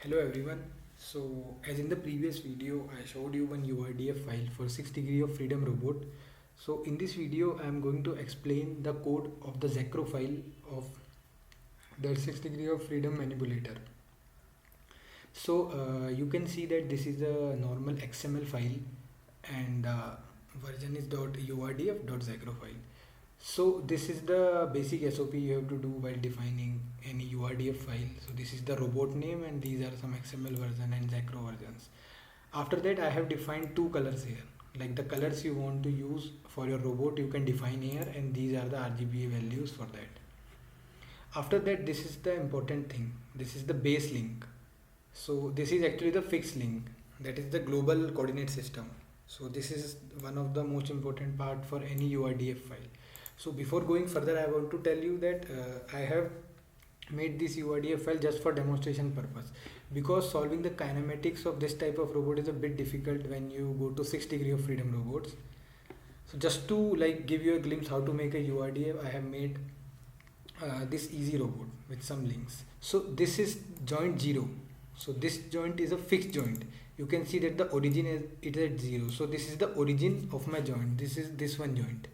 Hello everyone. So as in the previous video I showed you one URDF file for 6 degree of freedom robot. So in this video I am going to explain the code of the Zacro file of the 6 degree of freedom manipulator. So you can see that this is a normal XML file and version is .urdf.zacro file. So this is the basic SOP you have to do while defining any URDF file. So this is the robot name and these are some XML version and Zacro versions. After that I have defined two colors here. Like the colors you want to use for your robot you can define here, and these are the RGB values for that. After that, this is the important thing. This is the base link. So this is actually the fixed link, that is the global coordinate system. So this is one of the most important part for any URDF file. So before going further, I want to tell you that I have made this URDF file just for demonstration purpose, because solving the kinematics of this type of robot is a bit difficult when you go to 6 degree of freedom robots. So just to give you a glimpse how to make a URDF, I have made this easy robot with some links. So this is joint 0. So this joint is a fixed joint. You can see that the origin is at 0. So this is the origin of my joint. This is this one joint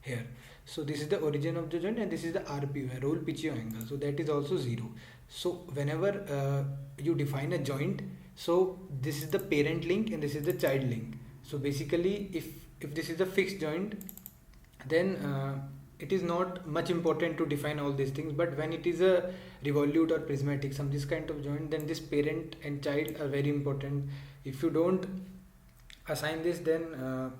here. So this is the origin of the joint, and this is the RPY, roll pitio angle. So that is also 0. So whenever you define a joint, so this is the parent link and this is the child link. So basically if this is a fixed joint, then it is not much important to define all these things, but when it is a revolute or prismatic, some this kind of joint, then this parent and child are very important. If you don't assign this, then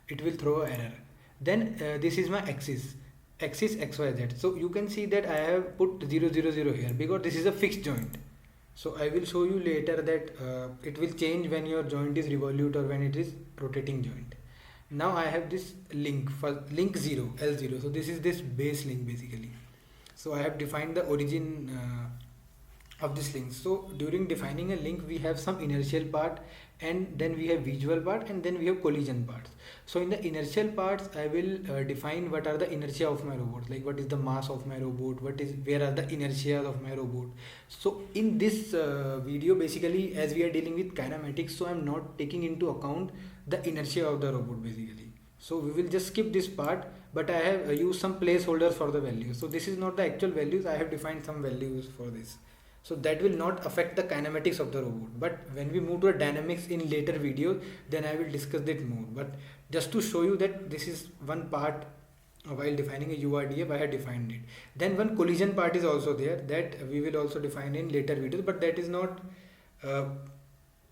it will throw error. Then this is my axis XYZ. So you can see that I have put 0 0 0 here because this is a fixed joint. So I will show you later that it will change when your joint is revolute or when it is rotating joint. Now I have this link for link 0 L0. So this is this base link basically. So I have defined the origin of this link. So during defining a link, we have some inertial part, and then we have visual part, and then we have collision parts. So in the inertial parts, I will define what are the inertia of my robot, like what is the mass of my robot, where are the inertia of my robot. So in this video, basically, as we are dealing with kinematics, so I'm not taking into account the inertia of the robot basically. So we will just skip this part, but I have used some placeholders for the values. So this is not the actual values. I have defined some values for this. So that will not affect the kinematics of the robot. But when we move to the dynamics in later videos, then I will discuss that more. But just to show you that this is one part while defining a URDF, I have defined it. Then one collision part is also there that we will also define in later videos, but that is not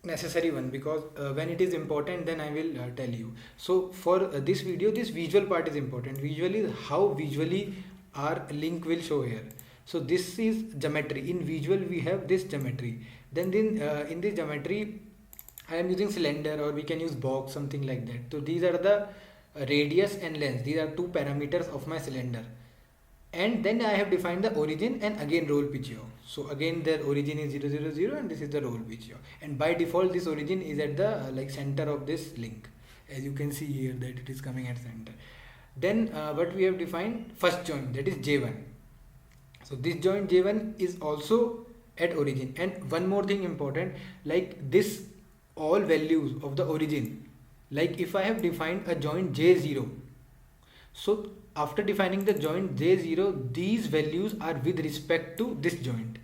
necessary one, because when it is important, then I will tell you. So for this video, this visual part is important. Visually, how visually our link will show here. So this is geometry. In visual we have this geometry. Then in this geometry I am using cylinder, or we can use box, something like that. So these are the radius and length. These are two parameters of my cylinder. And then I have defined the origin and again roll pitio. So again the origin is 0 0 0 and this is the roll pitio. And by default this origin is at the center of this link. As you can see here that it is coming at center. Then what we have defined, first joint, that is J1. So this joint J1 is also at origin. And one more thing important, like this all values of the origin, like if I have defined a joint J0, so after defining the joint J0, these values are with respect to this joint.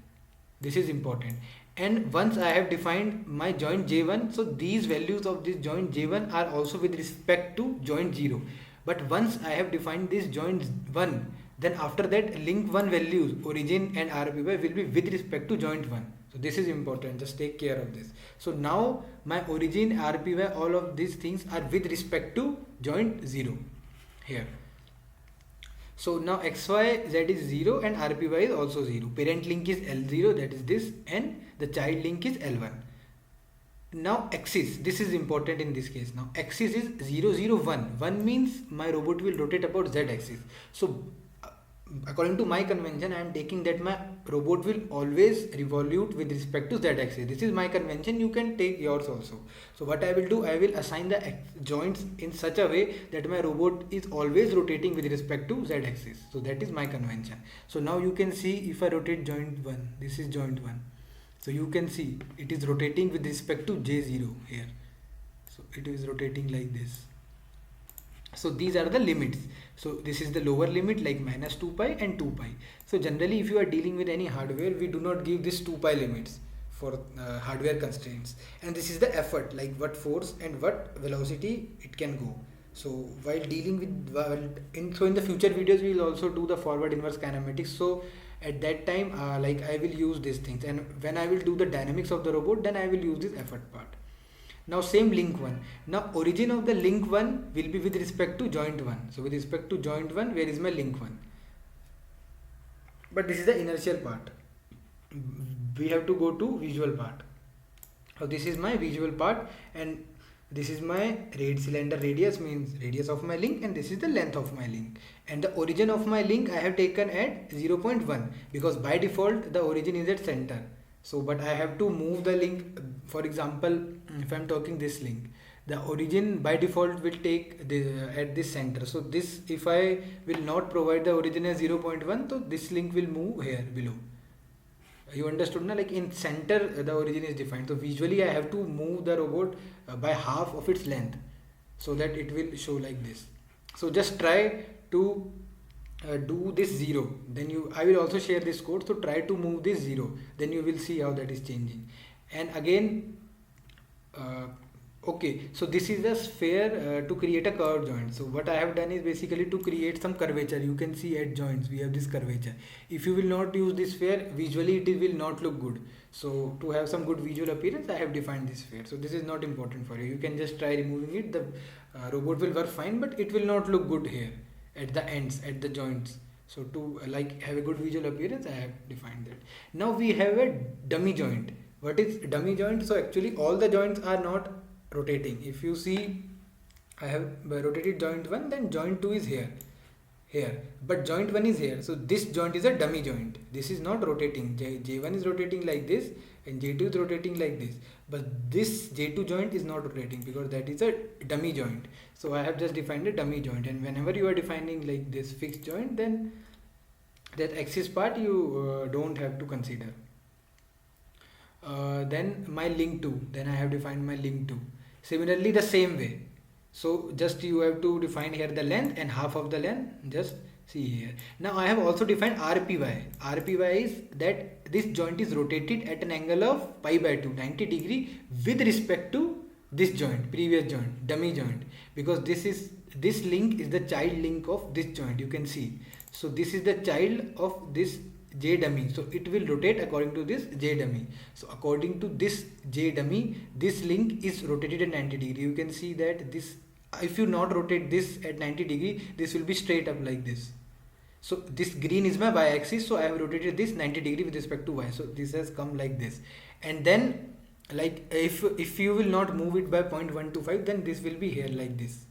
This is important. And once I have defined my joint J1, so these values of this joint J1 are also with respect to joint 0. But once I have defined this joint 1, then after that link 1 values origin and RPY will be with respect to joint 1. So this is important, just take care of this. So now my origin, RPY, all of these things are with respect to joint 0 here. So now XYZ is 0 and RPY is also 0. Parent link is L0, that is this, and the child link is L1. Now axis, this is important in this case. Now axis is 0 0 1. 1 means my robot will rotate about Z axis. So according to my convention, I am taking that my robot will always revolute with respect to Z axis. This is my convention. You can take yours also. So what I will do, I will assign the joints in such a way that my robot is always rotating with respect to Z axis. So that is my convention. So now you can see if I rotate joint 1, this is joint 1. So you can see it is rotating with respect to J0 here. So it is rotating like this. So these are the limits. So this is the lower limit like minus 2 pi and 2 pi. So generally if you are dealing with any hardware, we do not give this 2 pi limits for hardware constraints. And this is the effort, like what force and what velocity it can go. So while dealing with, in the future videos we will also do the forward inverse kinematics. So at that time like I will use these things, and when I will do the dynamics of the robot, then I will use this effort part. Now same link 1. Now origin of the link 1 will be with respect to joint 1. So with respect to joint 1, where is my link 1? But this is the inertial part. We have to go to visual part. So this is my visual part, and this is my cylinder radius, means radius of my link, and this is the length of my link. And the origin of my link I have taken at 0.1 because by default the origin is at center. So but I have to move the link. For example, if I am talking this link, the origin by default will take at this center. So this, if I will not provide the origin as 0.1, so this link will move here below. You understood na? Like in center the origin is defined. So visually I have to move the robot by half of its length so that it will show like this. So just try to do this 0. Then I will also share this code. So try to move this 0. Then you will see how that is changing. And again, okay, so this is a sphere to create a curved joint. So what I have done is basically to create some curvature. You can see at joints we have this curvature. If you will not use this sphere, visually it will not look good. So to have some good visual appearance, I have defined this sphere. So this is not important for you. You can just try removing it. The robot will work fine, but it will not look good here at the ends, at the joints. So to like have a good visual appearance, I have defined that. Now we have a dummy joint. What is dummy joint? So actually all the joints are not rotating. If you see, I have rotated joint 1, then joint 2 is here, but joint 1 is here. So this joint is a dummy joint. This is not rotating. J1 is rotating like this and J2 is rotating like this, but this J2 joint is not rotating because that is a dummy joint. So I have just defined a dummy joint, and whenever you are defining like this fixed joint, then that axis part you don't have to consider. Then my link 2, then I have defined my link 2. Similarly the same way. So just you have to define here the length and half of the length, just see here. Now I have also defined RPY. RPY is that this joint is rotated at an angle of pi by 2, 90 degree with respect to this joint, previous joint, dummy joint, because this link is the child link of this joint, you can see. So this is the child of this J dummy, so it will rotate according to this J dummy. So according to this J dummy, this link is rotated at 90 degree. You can see that this, if you not rotate this at 90 degree, this will be straight up like this. So this green is my y axis, so I have rotated this 90 degree with respect to y. So this has come like this. And then like if you will not move it by 0.125, then this will be here like this.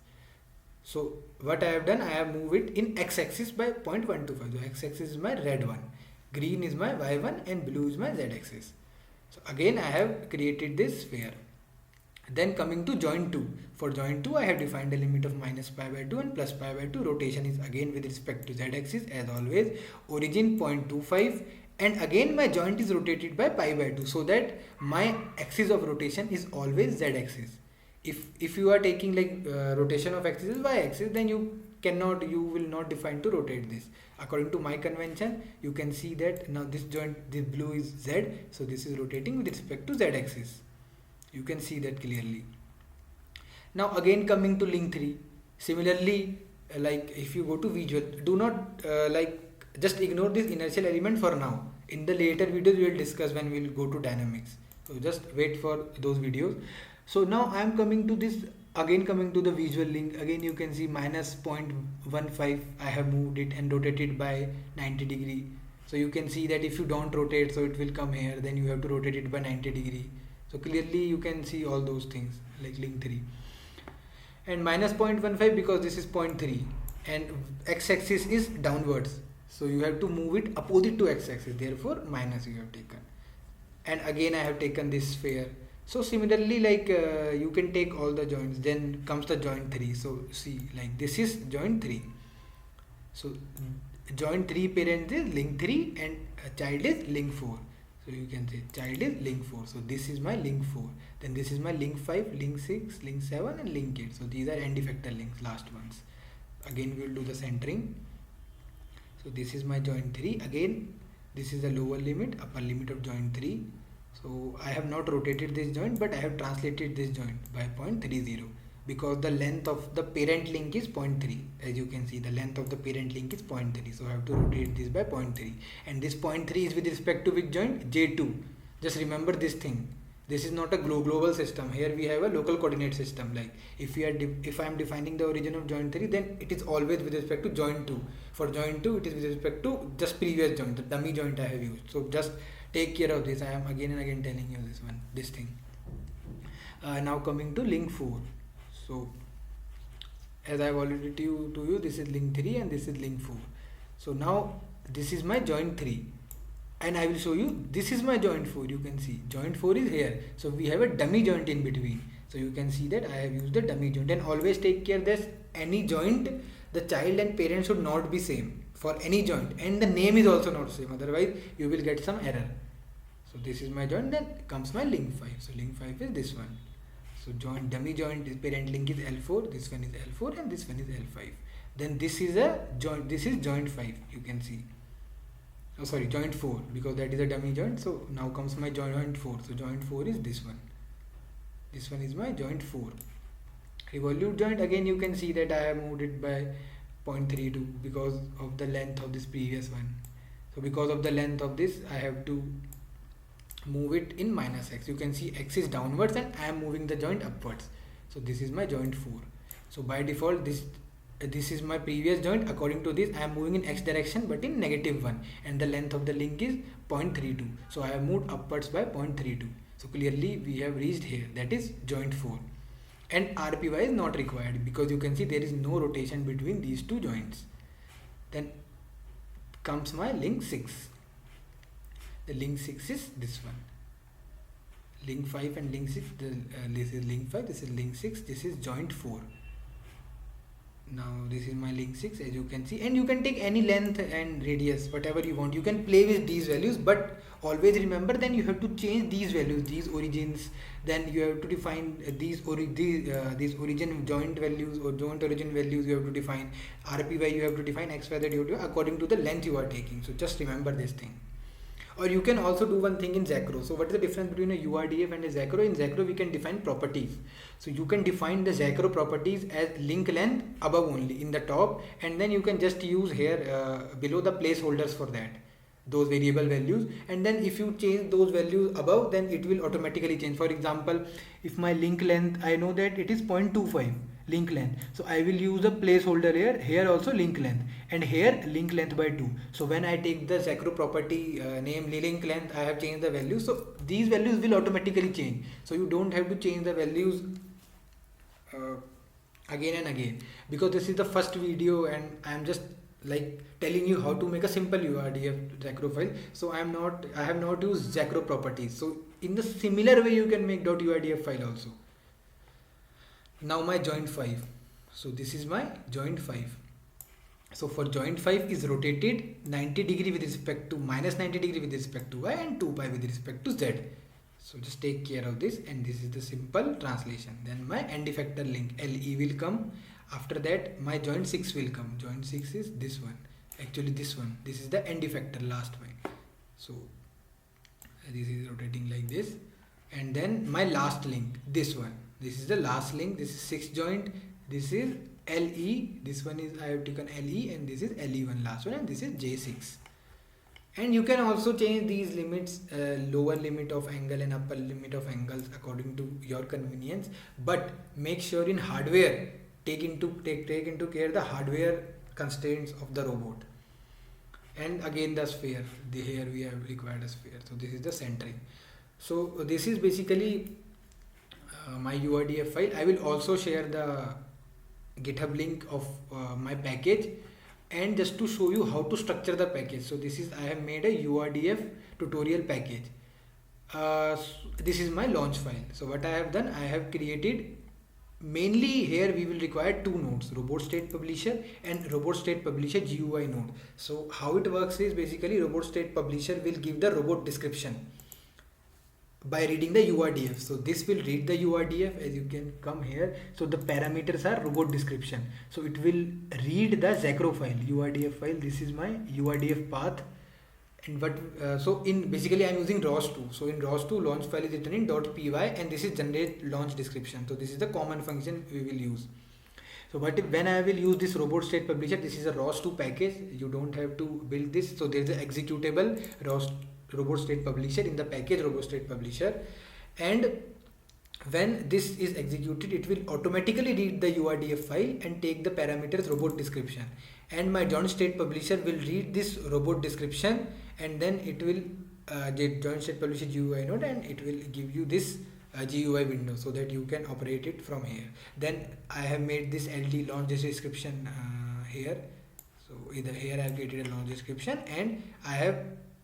So what I have done, I have moved it in x-axis by 0.125. The x-axis is my red one, green is my y1, and blue is my z-axis. So again I have created this sphere. Then coming to joint 2. For joint 2 I have defined a limit of minus pi by 2 and plus pi by 2. Rotation is again with respect to z-axis as always. Origin 0.25, and again my joint is rotated by pi by 2, so that my axis of rotation is always z-axis. If you are taking like rotation of axis is y-axis, then you will not define to rotate this. According to my convention, you can see that now this joint, this blue is z, so this is rotating with respect to z-axis. You can see that clearly. Now again coming to link 3. Similarly, like if you go to visual, do not just ignore this inertial element for now. In the later videos we will discuss when we will go to dynamics. So just wait for those videos. So now I am coming to this, again coming to the visual link. Again you can see minus 0.15, I have moved it and rotated by 90 degree. So you can see that if you don't rotate, so it will come here, then you have to rotate it by 90 degree. So clearly you can see all those things like link 3. And minus 0.15 because this is 0.3 and x-axis is downwards. So you have to move it opposite to x-axis, therefore minus you have taken. And again I have taken this sphere. So similarly, like you can take all the joints, then comes the joint 3. So see, like this is joint 3. So joint 3 parent is link 3 and child is link 4. So you can say child is link 4. So this is my link 4. Then this is my link 5, link 6, link 7 and link 8. So these are end effector links, last ones. Again we will do the centering. So this is my joint 3. Again this is the lower limit, upper limit of joint 3. So I have not rotated this joint, but I have translated this joint by 0.30 because the length of the parent link is 0.3. As you can see, the length of the parent link is 0.3. So I have to rotate this by 0.3. And this 0.3 is with respect to which joint? J2. Just remember this thing. This is not a global system. Here we have a local coordinate system. Like if I am defining the origin of joint 3, then it is always with respect to joint 2. For joint 2, it is with respect to just previous joint, the dummy joint I have used. So just take care of this. I am again and again telling you this thing. Now coming to link 4. So as I have already told you, this is link 3 and this is link 4. So now this is my joint 3. And I will show you, this is my joint 4. You can see joint 4 is here. So we have a dummy joint in between. So you can see that I have used the dummy joint. And always take care that any joint, the child and parent should not be same for any joint. And the name is also not same. Otherwise you will get some error. So this is my joint. Then comes my link 5. So link 5 is this one. So dummy joint is parent link is L4. This one is L4 and this one is L5. Then this is a joint. This is joint 5. You can see. Oh, sorry, joint 4, because that is a dummy joint. So now comes my joint 4. So joint 4 is this one. This one is my joint 4. Revolute joint, again you can see that I have moved it by 0.32 because of the length of this previous one. So because of the length of this, I have to move it in -x. You can see x is downwards and I am moving the joint upwards. So this is my joint 4. So by default, this is my previous joint. According to this, I am moving in x direction but in -1, and the length of the link is 0.32. So I have moved upwards by 0.32. So clearly we have reached here, that is joint 4. And RPY is not required because you can see there is no rotation between these two joints. Then comes my link 6. The link 6 is this one. Link 5 and link 6, this is link 5, this is link 6, this is joint 4. Now this is my link 6, as you can see, and you can take any length and radius, whatever you want. You can play with these values, but always remember then you have to change these values, these origins. Then you have to define these origin joint values or joint origin values. You have to define RPY, you have to define XY, that you have to according to the length you are taking. So just remember this thing. Or you can also do one thing in Zacro. So what is the difference between a URDF and a Zacro? In Zacro we can define properties. So you can define the Zacro properties as link length above only in the top, and then you can just use here below the placeholders for that, those variable values. And then if you change those values above, then it will automatically change. For example, if my link length, I know that it is 0.25 link length, so I will use a placeholder here also link length, and here link length by 2. So when I take the Zacro property name link length, I have changed the values, so these values will automatically change. So you don't have to change the values again and again, because this is the first video and I am just like telling you how to make a simple URDF Zacro file. So I have not used Zacro properties. So in the similar way you can make .urdf file also. Now my joint 5. So this is my joint 5. So for joint 5 is rotated 90 degree with respect to -90 degree with respect to y and 2 pi with respect to z. So just take care of this, and this is the simple translation. Then my end effector link LE will come. After that my joint 6 will come. Joint 6 is this one. Actually this one. This is the end effector, last one. So this is rotating like this. And then my last link, this one. This is the last link. This is 6 joint. This is LE. This one is I have taken LE, and this is LE1 last one, and this is J6. And you can also change these limits, lower limit of angle and upper limit of angles according to your convenience. But make sure in hardware, take into care the hardware constraints of the robot. And again the sphere. Here we have required a sphere. So this is the centering. So this is basically my URDF file. I will also share the GitHub link of my package, and just to show you how to structure the package. So this is, I have made a URDF tutorial package. This is my launch file. So what I have done, I have created mainly here we will require two nodes, robot state publisher and robot state publisher GUI node. So how it works is basically robot state publisher will give the robot description by reading the URDF. So this will read the URDF, as you can come here. So the parameters are robot description. So it will read the Zacro file, URDF file. This is my URDF path. And what so in basically I'm using ROS2. So in ROS2 launch file is written in .py, and this is generate launch description. So this is the common function we will use. So but when I will use this robot state publisher, this is a ROS2 package. You don't have to build this. So there is an executable robot state publisher in the package robot state publisher, and when this is executed, it will automatically read the URDF file and take the parameters robot description, and my joint state publisher will read this robot description, and then it will the joint state publisher GUI node, and it will give you this GUI window so that you can operate it from here. Then I have made this LD launch description here. So either here I have created a launch description, and I have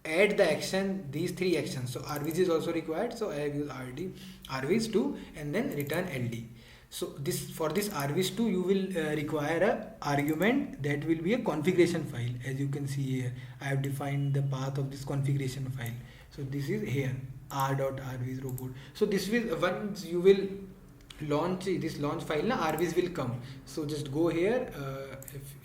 add the action, these three actions. So RViz is also required, so I have used RViz 2 and then return LD. So this for this RViz 2 you will require a argument that will be a configuration file. As you can see here, I have defined the path of this configuration file. So this is here r.rviz robot. So this will, once you will launch this launch file, RViz will come. So just go here,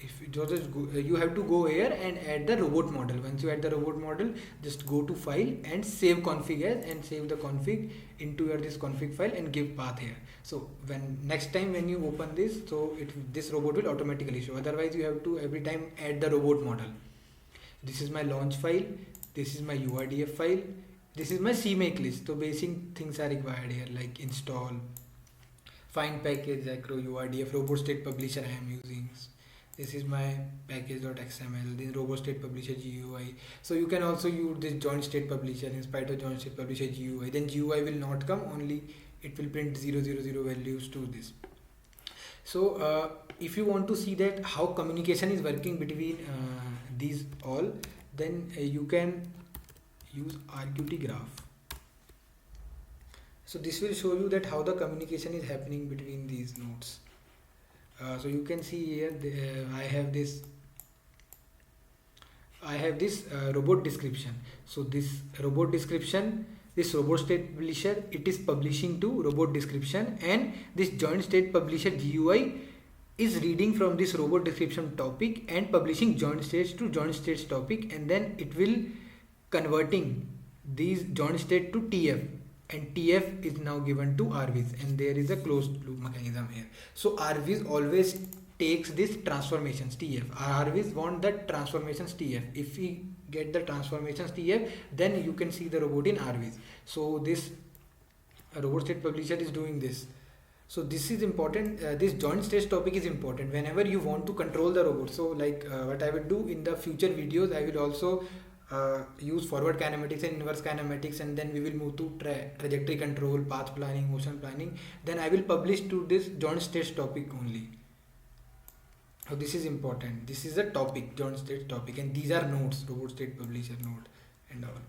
if you just go, you have to go here and add the robot model. Once you add the robot model, just go to file and save config as, and save the config into your this config file and give path here. So when next time when you open this, so this robot will automatically show. Otherwise you have to every time add the robot model. This is my launch file, this is my URDF file, this is my CMake list. So basic things are required here, like install, find package, Zacro, URDF, robot state publisher I am using. This is my package.xml, this robot state publisher GUI. So you can also use this joint state publisher in spite of joint state publisher GUI. Then GUI will not come, only it will print 000 values to this. So if you want to see that how communication is working between these all, then you can use RQT graph. So this will show you that how the communication is happening between these nodes. So you can see here I have this robot description. So this robot description, this robot state publisher, it is publishing to robot description, and this joint state publisher GUI is reading from this robot description topic and publishing joint states to joint states topic, and then it will converting these joint state to TF, and TF is now given to RViz, and there is a closed loop mechanism here. So RViz always takes this transformations TF. RViz want the transformations TF. If we get the transformations TF, then you can see the robot in RViz. So this robot state publisher is doing this. So this is important. This joint states topic is important whenever you want to control the robot. So like what I will do in the future videos, I will also use forward kinematics and inverse kinematics, and then we will move to trajectory control, path planning, motion planning. Then I will publish to this joint states topic only. So this is important. This is a topic, joint states topic, and these are nodes, robot state publisher node and all.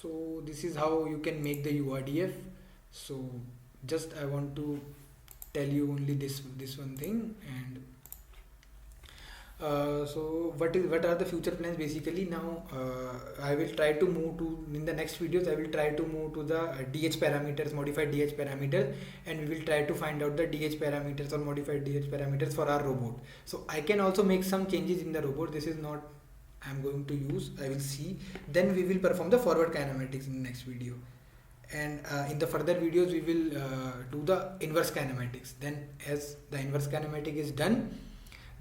So this is how you can make the URDF. So just I want to tell you only this one thing. And so what are the future plans? Basically now I will try to move to, in the next videos I will try to move to the DH parameters, modified DH parameters, and we will try to find out the DH parameters or modified DH parameters for our robot. So I can also make some changes in the robot. This is not I am going to use, I will see. Then we will perform the forward kinematics in the next video, and in the further videos we will do the inverse kinematics. Then as the inverse kinematic is done,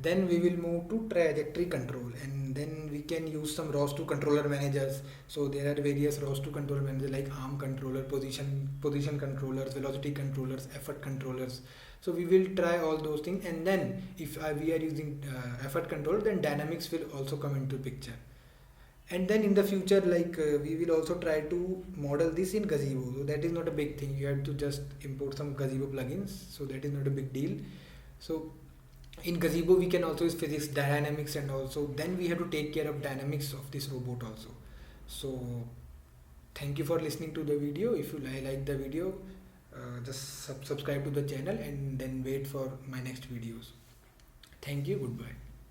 then we will move to trajectory control, and then we can use some ROS2 controller managers. So there are various ROS2 controller managers like arm controller, position controllers, velocity controllers, effort controllers. So we will try all those things, and then if we are using effort control, then dynamics will also come into picture. And then in the future, like we will also try to model this in Gazebo. So that is not a big thing. You have to just import some Gazebo plugins. So that is not a big deal. So in Gazebo we can also use physics, dynamics, and also then we have to take care of dynamics of this robot also. So thank you for listening to the video. If you like the video, just subscribe to the channel and then wait for my next videos. Thank you. Goodbye.